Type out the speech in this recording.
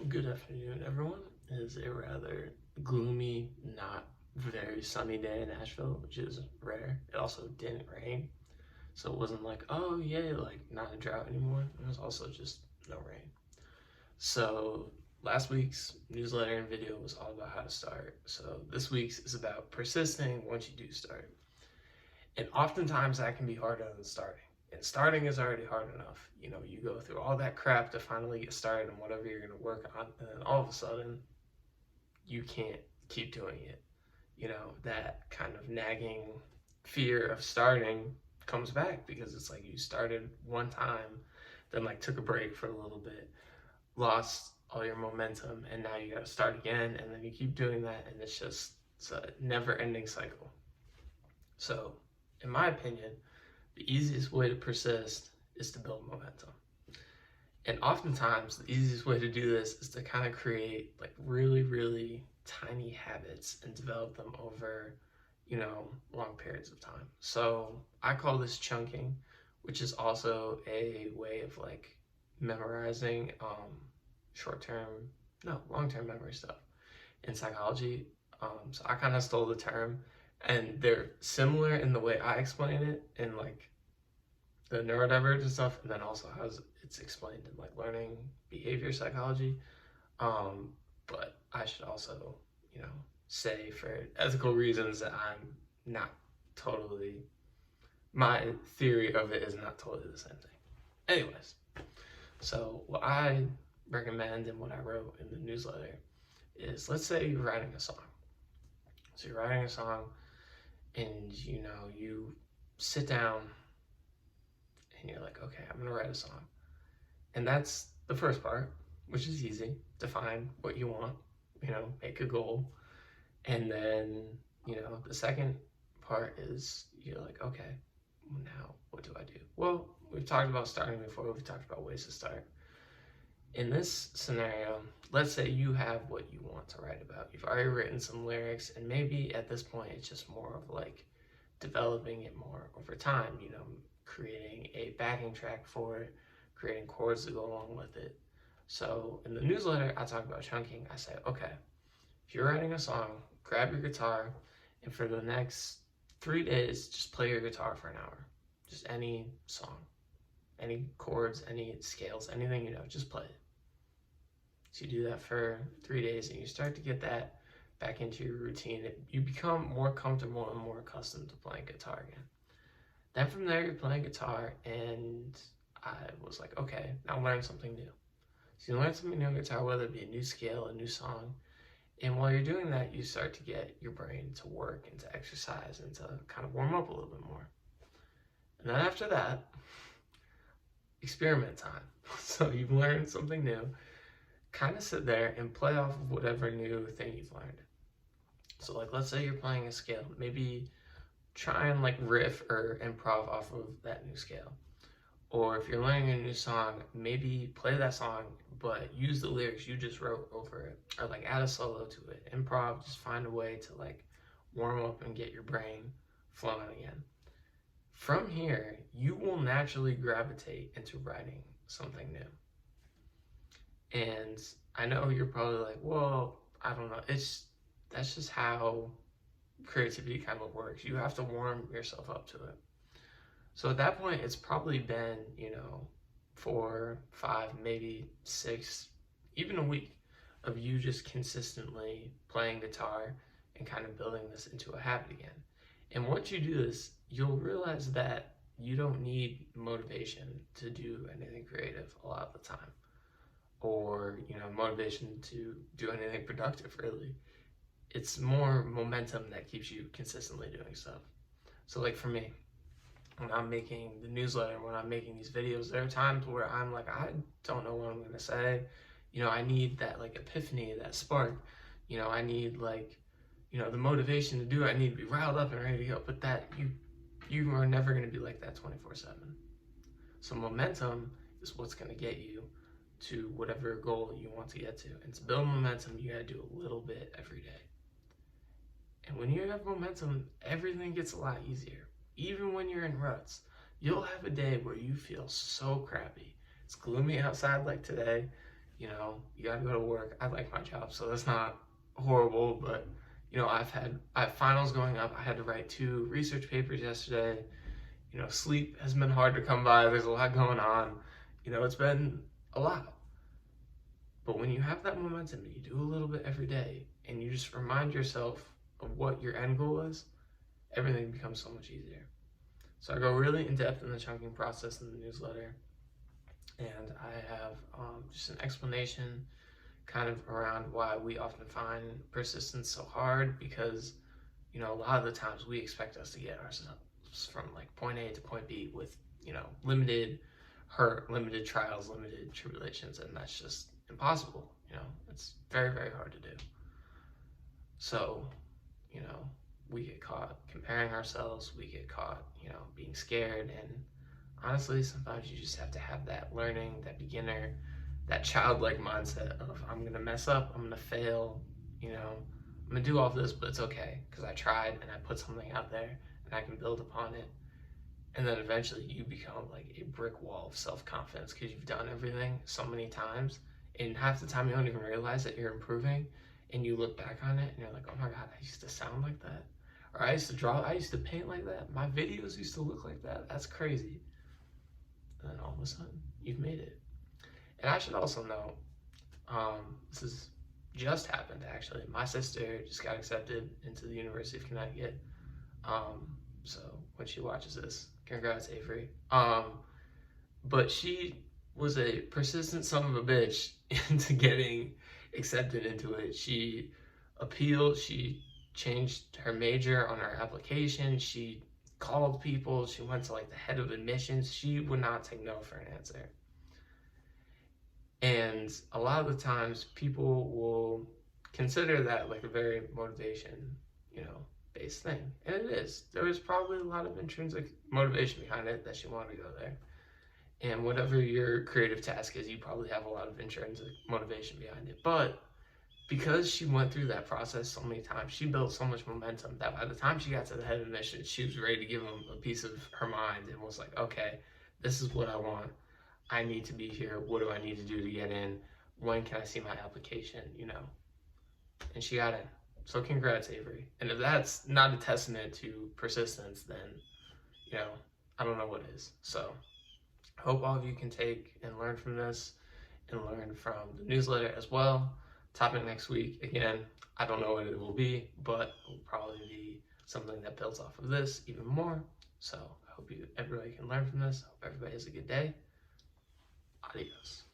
Good afternoon, everyone. It is a rather gloomy, not very sunny day in Nashville, which is rare. It also didn't rain, so it wasn't like, oh, yay, like not a drought anymore. It was also just no rain. So last week's newsletter and video was all about how to start. So this week's is about persisting once you do start. And oftentimes that can be harder than starting. And starting is already hard enough. You go through all that crap to finally get started on whatever you're going to work on, and then all of a sudden, you can't keep doing it. That kind of nagging fear of starting comes back because it's like you started one time, then like took a break for a little bit, lost all your momentum, and now you got to start again, and then you keep doing that, and it's a never-ending cycle. So, in my opinion, the easiest way to persist is to build momentum. And oftentimes, the easiest way to do this is to kind of create like really, really tiny habits and develop them over, long periods of time. So I call this chunking, which is also a way of like memorizing long term memory stuff in psychology. So I kind of stole the term, and they're similar in the way I explain it in like the neurodivergent stuff, and then also how it's explained in like learning behavior psychology. But I should also, say for ethical reasons that I'm not totally, my theory of it is not totally the same thing. Anyways, so what I recommend and what I wrote in the newsletter is, let's say you're writing a song. So you're writing a song and you sit down and you're like, okay, I'm gonna write a song. And that's the first part, which is easy. Define what you want, make a goal. And then, the second part is you're like, okay, now what do I do? Well, we've talked about starting before, we've talked about ways to start. In this scenario, let's say you have what you want to write about. You've already written some lyrics, and maybe at this point it's just more of like developing it more over time, creating a backing track for it, creating chords to go along with it. So in the newsletter, I talk about chunking. I say, okay, if you're writing a song, grab your guitar, and for the next 3 days, just play your guitar for an hour. Just any song, any chords, any scales, anything just play it. So you do that for 3 days, and you start to get that back into your routine. You become more comfortable and more accustomed to playing guitar again. Then from there, you're playing guitar, and I was like, okay, now learn something new. So you learn something new on guitar, whether it be a new scale, a new song. And while you're doing that, you start to get your brain to work and to exercise and to kind of warm up a little bit more. And then after that, experiment time. So you've learned something new, kind of sit there and play off of whatever new thing you've learned. So like, let's say you're playing a scale, maybe try and like riff or improv off of that new scale. Or if you're learning a new song, maybe play that song, but use the lyrics you just wrote over it, or like add a solo to it. Improv, just find a way to like warm up and get your brain flowing again. From here, you will naturally gravitate into writing something new. And I know you're probably like, well, I don't know. That's just how creativity kind of works. You have to warm yourself up to it. So at that point, it's probably been, 4, 5, maybe 6, even a week of you just consistently playing guitar and kind of building this into a habit again. And once you do this, you'll realize that you don't need motivation to do anything creative a lot of the time, or, motivation to do anything productive, really. It's more momentum that keeps you consistently doing stuff. So like for me, when I'm making the newsletter, when I'm making these videos, there are times where I'm like, I don't know what I'm gonna say. I need that like epiphany, that spark. I need like, the motivation to do it. I need to be riled up and ready to go. But that you are never gonna be like that 24/7. So momentum is what's gonna get you to whatever goal you want to get to. And to build momentum, you gotta do a little bit every day. And when you have momentum, everything gets a lot easier. Even when you're in ruts, you'll have a day where you feel so crappy. It's gloomy outside like today. You know, you gotta go to work. I like my job, so that's not horrible, but you know, I have finals going up. I had to write 2 research papers yesterday. You know, sleep has been hard to come by. There's a lot going on. You know, it's been a lot. But when you have that momentum and you do a little bit every day and you just remind yourself of what your end goal is, everything becomes so much easier. So I go really in depth in the chunking process in the newsletter, and I have just an explanation kind of around why we often find persistence so hard, because you know, a lot of the times we expect us to get ourselves from like point A to point B with, you know, limited hurt, limited trials, limited tribulations, and that's just impossible. You know, it's very, very hard to do. So, you know, we get caught comparing ourselves, we get caught, you know, being scared, and honestly, sometimes you just have to have that learning, that beginner, that childlike mindset of I'm gonna mess up, I'm gonna fail, you know, I'm gonna do all this, but it's okay because I tried and I put something out there and I can build upon it. And then eventually you become like a brick wall of self-confidence because you've done everything so many times, and half the time you don't even realize that you're improving, and you look back on it and you're like, oh my God, I used to sound like that. Or I used to draw, I used to paint like that. My videos used to look like that. That's crazy. And then all of a sudden, you've made it. And I should also know, this is just happened actually. My sister just got accepted into the University of Connecticut. So when she watches this, congrats, Avery. But she was a persistent son of a bitch into getting accepted into it. She appealed, she changed her major on her application, she called people, she went to like the head of admissions. She would not take no for an answer. And a lot of the times people will consider that like a very motivation, you know, based thing. And it is. There was probably a lot of intrinsic motivation behind it that she wanted to go there. And whatever your creative task is, you probably have a lot of intrinsic motivation behind it. But because she went through that process so many times, she built so much momentum that by the time she got to the head of mission, she was ready to give him a piece of her mind and was like, okay, this is what I want. I need to be here. What do I need to do to get in? When can I see my application? You know, and she got in. So congrats, Avery. And if that's not a testament to persistence, then, you know, I don't know what is. So I hope all of you can take and learn from this and learn from the newsletter as well. Topic next week, again, I don't know what it will be, but it will probably be something that builds off of this even more. So I hope everybody can learn from this. I hope everybody has a good day. Adios.